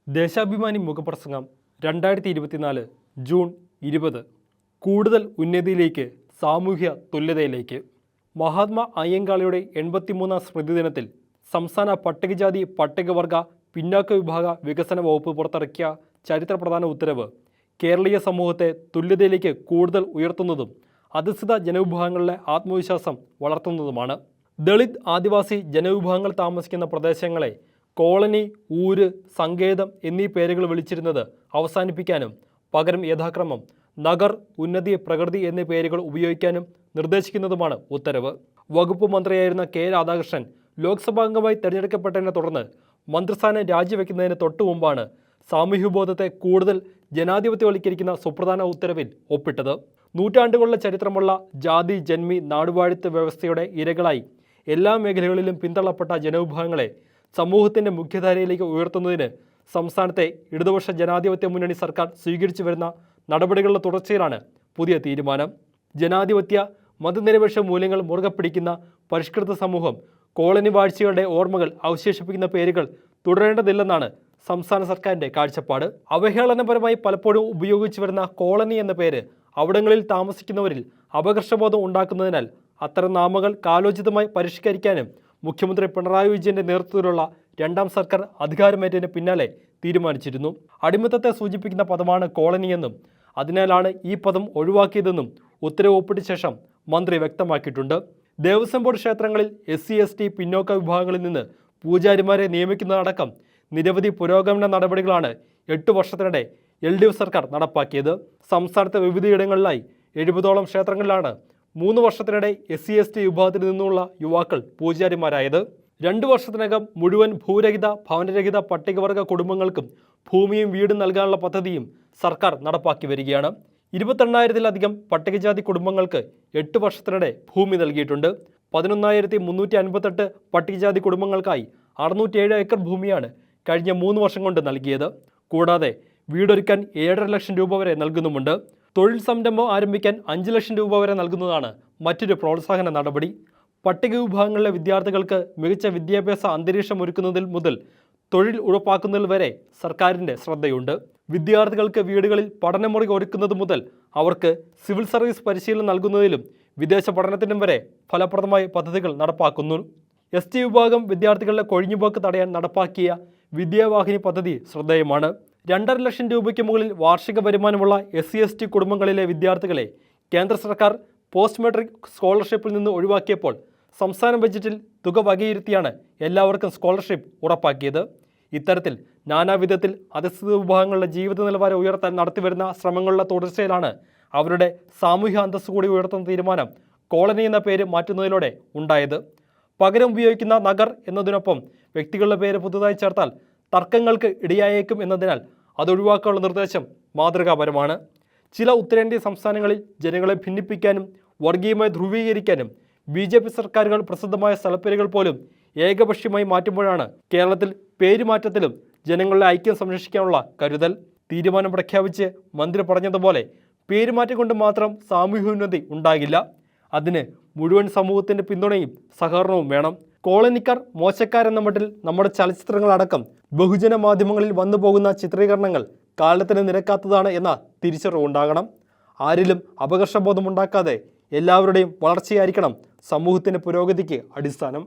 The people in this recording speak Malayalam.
ദേശാഭിമാനി മുഖപ്രസംഗം 2024 ജൂൺ 20. കൂടുതൽ ഉന്നതിയിലേക്ക്, സാമൂഹ്യ തുല്യതയിലേക്ക്. മഹാത്മാ അയ്യങ്കാളിയുടെ 83ാം സ്മൃതിദിനത്തിൽ സംസ്ഥാന പട്ടികജാതി പട്ടികവർഗ പിന്നാക്ക വിഭാഗ വികസന വകുപ്പ് പുറത്തിറക്കിയ ചരിത്രപ്രധാന ഉത്തരവ് കേരളീയ സമൂഹത്തെ തുല്യതയിലേക്ക് കൂടുതൽ ഉയർത്തുന്നതും അധസ്ഥിത ജനവിഭാഗങ്ങളിലെ ആത്മവിശ്വാസം വളർത്തുന്നതുമാണ്. ദളിത്, ആദിവാസി ജനവിഭാഗങ്ങൾ താമസിക്കുന്ന പ്രദേശങ്ങളെ കോളനി, ഊര്, സങ്കേതം എന്നീ പേരുകൾ വിളിച്ചിരുന്നത് അവസാനിപ്പിക്കാനും പകരം യഥാക്രമം നഗർ, ഉന്നതി, പ്രകൃതി എന്നീ പേരുകൾ ഉപയോഗിക്കാനും നിർദ്ദേശിക്കുന്നതുമാണ് ഉത്തരവ്. വകുപ്പ് മന്ത്രിയായിരുന്ന കെ രാധാകൃഷ്ണൻ ലോക്സഭാംഗമായി തെരഞ്ഞെടുക്കപ്പെട്ടതിനെ തുടർന്ന് മന്ത്രിസ്ഥാനം രാജിവെക്കുന്നതിന് തൊട്ടു മുമ്പാണ് സാമൂഹ്യബോധത്തെ കൂടുതൽ ജനാധിപത്യവൽക്കരിക്കുന്ന സുപ്രധാന ഉത്തരവിൽ ഒപ്പിട്ടത്. നൂറ്റാണ്ടുകളുടെ ചരിത്രമുള്ള ജാതി, ജന്മി, നാടുവാഴിത്ത വ്യവസ്ഥയുടെ ഇരകളായി എല്ലാ മേഖലകളിലും പിന്തള്ളപ്പെട്ട ജനവിഭാഗങ്ങളെ സമൂഹത്തിൻ്റെ മുഖ്യധാരയിലേക്ക് ഉയർത്തുന്നതിന് സംസ്ഥാനത്തെ ഇടതുപക്ഷ ജനാധിപത്യ മുന്നണി സർക്കാർ സ്വീകരിച്ചു വരുന്ന നടപടികളുടെ തുടർച്ചയിലാണ് പുതിയ തീരുമാനം. ജനാധിപത്യ മതനിരപേക്ഷ മൂല്യങ്ങൾ മുറുകെ പിടിക്കുന്ന പരിഷ്കൃത സമൂഹം കോളനി വാഴ്ചകളുടെ ഓർമ്മകൾ അവശേഷിപ്പിക്കുന്ന പേരുകൾ തുടരേണ്ടതില്ലെന്നാണ് സംസ്ഥാന സർക്കാരിൻ്റെ കാഴ്ചപ്പാട്. അവഹേളനപരമായി പലപ്പോഴും ഉപയോഗിച്ചു വരുന്ന കോളനി എന്ന പേര് അവിടങ്ങളിൽ താമസിക്കുന്നവരിൽ അപകർഷബോധം ഉണ്ടാക്കുന്നതിനാൽ അത്തരം നാമങ്ങൾ കാലോചിതമായി പരിഷ്കരിക്കാനും മുഖ്യമന്ത്രി പിണറായി വിജയന്റെ നേതൃത്വത്തിലുള്ള രണ്ടാം സർക്കാർ അധികാരമേറ്റതിന് പിന്നാലെ തീരുമാനിച്ചിരുന്നു. അടിമത്തത്തെ സൂചിപ്പിക്കുന്ന പദമാണ് കോളനിയെന്നും അതിനാലാണ് ഈ പദം ഒഴിവാക്കിയതെന്നും ഉത്തരവ് ഒപ്പിട്ട ശേഷം മന്ത്രി വ്യക്തമാക്കിയിട്ടുണ്ട്. ദേവസ്വം ബോർഡ് ക്ഷേത്രങ്ങളിൽ SC/ST പിന്നോക്ക വിഭാഗങ്ങളിൽ നിന്ന് പൂജാരിമാരെ നിയമിക്കുന്നതടക്കം നിരവധി പുരോഗമന നടപടികളാണ് 8 വർഷത്തിനിടെ LDF സർക്കാർ നടപ്പാക്കിയത്. സംസ്ഥാനത്തെ വിവിധയിടങ്ങളിലായി 70ഓളം ക്ഷേത്രങ്ങളിലാണ് 3 വർഷത്തിനിടെ SC/ST വിഭാഗത്തിൽ നിന്നുള്ള യുവാക്കൾ പൂജാരിമാരായത്. 2 വർഷത്തിനകം മുഴുവൻ ഭൂരഹിത, ഭവനരഹിത പട്ടികവർഗ കുടുംബങ്ങൾക്കും ഭൂമിയും വീടും നൽകാനുള്ള പദ്ധതിയും സർക്കാർ നടപ്പാക്കി വരികയാണ്. 28,000-ലധികം പട്ടികജാതി കുടുംബങ്ങൾക്ക് 8 വർഷത്തിനിടെ ഭൂമി നൽകിയിട്ടുണ്ട്. 11,358 പട്ടികജാതി കുടുംബങ്ങൾക്കായി 607 ഏക്കർ ഭൂമിയാണ് കഴിഞ്ഞ 3 വർഷം കൊണ്ട് നൽകിയത്. കൂടാതെ വീടൊരുക്കാൻ 7.5 ലക്ഷം രൂപ വരെ നൽകുന്നുമുണ്ട്. തൊഴിൽ സംരംഭം ആരംഭിക്കാൻ 5 ലക്ഷം രൂപ വരെ നൽകുന്നതാണ് മറ്റൊരു പ്രോത്സാഹന നടപടി. പട്ടിക വിഭാഗങ്ങളിലെ വിദ്യാർത്ഥികൾക്ക് മികച്ച വിദ്യാഭ്യാസ അന്തരീക്ഷം ഒരുക്കുന്നതിൽ മുതൽ തൊഴിൽ ഉറപ്പാക്കുന്നതിൽ വരെ സർക്കാരിൻ്റെ ശ്രദ്ധയുണ്ട്. വിദ്യാർത്ഥികൾക്ക് വീടുകളിൽ പഠനമുറി ഒരുക്കുന്നത് മുതൽ അവർക്ക് സിവിൽ സർവീസ് പരിശീലനം നൽകുന്നതിലും വിദേശ പഠനത്തിനും വരെ ഫലപ്രദമായ പദ്ധതികൾ നടപ്പാക്കുന്നു. ST വിഭാഗം വിദ്യാർത്ഥികളുടെ കൊഴിഞ്ഞുപോക്ക് തടയാൻ നടപ്പാക്കിയ വിദ്യാവാഹിനി പദ്ധതി ശ്രദ്ധേയമാണ്. 2.5 ലക്ഷം രൂപയ്ക്ക് മുകളിൽ വാർഷിക വരുമാനമുള്ള SC/ST കുടുംബങ്ങളിലെ വിദ്യാർത്ഥികളെ കേന്ദ്ര സർക്കാർ പോസ്റ്റ് മെട്രിക് സ്കോളർഷിപ്പിൽ നിന്ന് ഒഴിവാക്കിയപ്പോൾ സംസ്ഥാന ബജറ്റിൽ തുക വകയിരുത്തിയാണ് എല്ലാവർക്കും സ്കോളർഷിപ്പ് ഉറപ്പാക്കിയത്. ഇത്തരത്തിൽ നാനാവിധത്തിൽ അധസ്ഥിത വിഭാഗങ്ങളുടെ ജീവിത നിലവാരം ഉയർത്താൻ നടത്തിവരുന്ന ശ്രമങ്ങളുടെ തുടർച്ചയിലാണ് അവരുടെ സാമൂഹ്യ അന്തസ്സ് കൂടി ഉയർത്തുന്ന തീരുമാനം കോളനി എന്ന പേര് മാറ്റുന്നതിലൂടെ ഉണ്ടായത്. പകരം ഉപയോഗിക്കുന്ന നഗർ എന്നതിനൊപ്പം വ്യക്തികളുടെ പേര് പുതുതായി ചേർത്താൽ തർക്കങ്ങൾക്ക് ഇടയായേക്കും എന്നതിനാൽ അതൊഴിവാക്കാനുള്ള നിർദ്ദേശം മാതൃകാപരമാണ്. ചില ഉത്തരേന്ത്യൻ സംസ്ഥാനങ്ങളിൽ ജനങ്ങളെ ഭിന്നിപ്പിക്കാനും വർഗീയമായി ധ്രുവീകരിക്കാനും BJP സർക്കാരുകൾ പ്രസിദ്ധമായ സ്ഥലപ്പേരുകൾ പോലും ഏകപക്ഷീയമായി മാറ്റുമ്പോഴാണ് കേരളത്തിൽ പേരുമാറ്റത്തിലും ജനങ്ങളുടെ ഐക്യം സംരക്ഷിക്കാനുള്ള കരുതൽ. തീരുമാനം പ്രഖ്യാപിച്ച് മന്ത്രി പറഞ്ഞതുപോലെ പേരുമാറ്റം കൊണ്ട് മാത്രം സാമൂഹ്യോന്നതി ഉണ്ടാകില്ല. അതിന് മുഴുവൻ സമൂഹത്തിൻ്റെ പിന്തുണയും സഹകരണവും വേണം. കോളനിക്കാർ മോശക്കാരെന്ന മട്ടിൽ നമ്മുടെ ചലച്ചിത്രങ്ങളടക്കം ബഹുജന മാധ്യമങ്ങളിൽ വന്നു പോകുന്ന ചിത്രീകരണങ്ങൾ കാലത്തിന് നിരക്കാത്തതാണ് എന്ന തിരിച്ചറിവുണ്ടാകണം. ആരിലും അപകർഷബോധമുണ്ടാക്കാതെ എല്ലാവരുടെയും വളർച്ചയായിരിക്കണം സമൂഹത്തിൻ്റെ പുരോഗതിക്ക് അടിസ്ഥാനം.